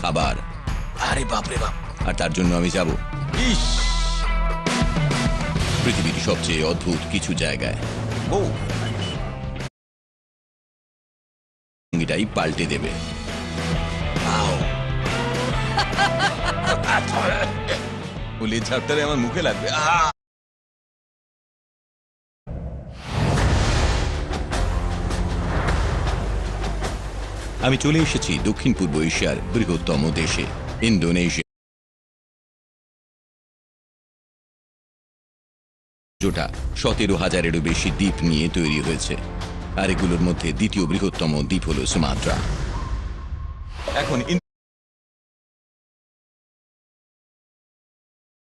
খাবার। আরে বাপরে বাপ! আর তার জন্য আমি যাব ইস পৃথিবীর সবচেয়ে অদ্ভুত কিছু জায়গায়। ও এটাই পাল্টে দেবে। ফুলের ঝাপটারে আমার মুখে লাগবে। আমি চলে এসেছি দক্ষিণ পূর্ব এশিয়ার বৃহত্তম দেশে, ইন্দোনেশিয়া, যেটা 17,000-এরও বেশি দ্বীপ নিয়ে তৈরি হয়েছে। আর এগুলোর মধ্যে দ্বিতীয় বৃহত্তম দ্বীপ হল সুমাত্রা। এখন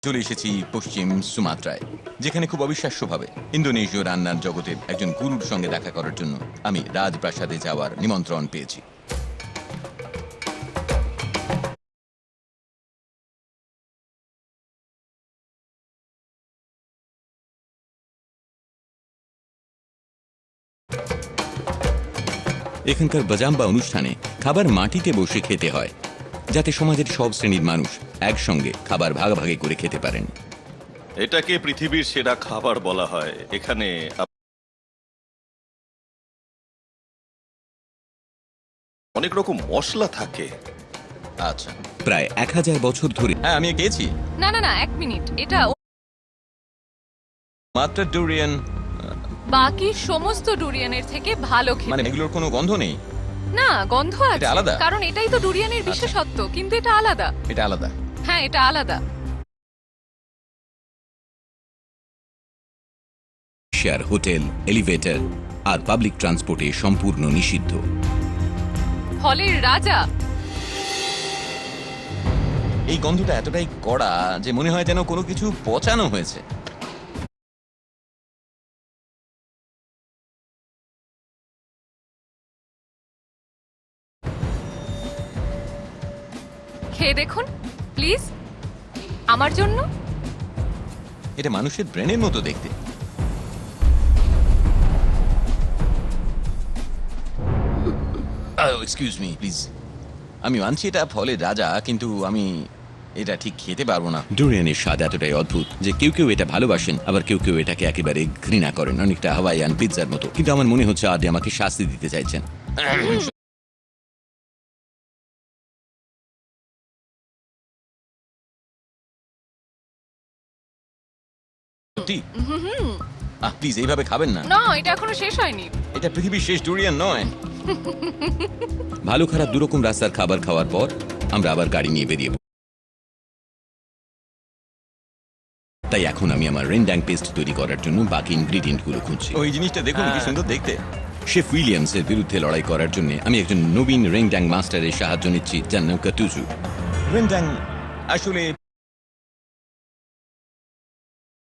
চলে এসেছি পশ্চিম সুমাত্রায়, যেখানে খুব অবিশ্বাস্যভাবে ইন্দোনেশীয় রান্নার জগতের একজন গুরুর সঙ্গে দেখা করার জন্য আমি রাজপ্রাসাদে যাওয়ার নিমন্ত্রণ পেয়েছি। এখানকার বাজাম্বা অনুষ্ঠানে খাবার মাটিতে বসে খেতে হয়, যাতে সমাজের সব শ্রেণীর মানুষ একসঙ্গে খাবার ভাগাভাগি করে খেতে পারেন। এটাকে পৃথিবীর সেরা খাবার বলা হয়। এখানে অনেক রকম মশলা থাকে। আচ্ছা, প্রায় 1000 বছর ধরে। হ্যাঁ, আমি গেছি। না না না, এক মিনিট, এটা মাত্র ডুরিয়ান, বাকি সমস্ত ডুরিয়ানের থেকে ভালো খেতে। মানে এগুলোর কোনো গন্ধ নেই? না, গন্ধ আছে, এটা আলাদা? কারণ এটাই তো ডুরিয়ানের বিশেষত্ব, কিন্তু এটা আলাদা। এটা আলাদা? হ্যাঁ, এটা আলাদা। শেয়ার, হোটেল, এলিভেটর আর পাবলিক ট্রান্সপোর্টে সম্পূর্ণ নিষিদ্ধ। ফলের রাজা। এই গন্ধটা এতটাই কড়া যে মনে হয় যেন কোনো কিছু পচানো হয়েছে। খেয়ে দেখুন প্লিজ, আমার জন্য। এটা মানুষের ব্রেনের মতো দেখতে। এক্সকিউজ মি প্লিজ, আমি মানছি এটা ফলের রাজা, কিন্তু আমি এটা ঠিক খেতে পারবো না। ডুরিয়ানের স্বাদ এতটাই অদ্ভুত যে কেউ কেউ এটা ভালোবাসেন, আবার কেউ কেউ এটাকে একেবারে ঘৃণা করেন, অনেকটা হাওয়াইয়ান পিৎজার মতো। কিন্তু আমার মনে হচ্ছে আদি আমাকে শাস্তি দিতে চাইছেন। প্লিজ এইভাবে খাবেন না। না, এটা এখনো শেষ হয়নি। এটা পৃথিবীর শেষ ডুরিয়ান নয়। ভালো খারাপ দুরকম রাস্তার খাবার খাওয়ার পর আমরা আবার গাড়ি নিয়ে বেরিয়ে। তাই এখন আমি আমার রেন্ডাং পেস্ট তৈরি করার জন্য বাকি ইনগ্রিডিয়েন্ট গুলো খুঁজছি। ওই জিনিসটা দেখুন কি সুন্দর দেখতে। শেফ উইলিয়ামস এর বিরুদ্ধে লড়াই করার জন্য আমি একজন নবীন রেন্ডাং মাস্টারের সাহায্য নিচ্ছি, যার নাম কাটুজু। রেন্ডাং আসলে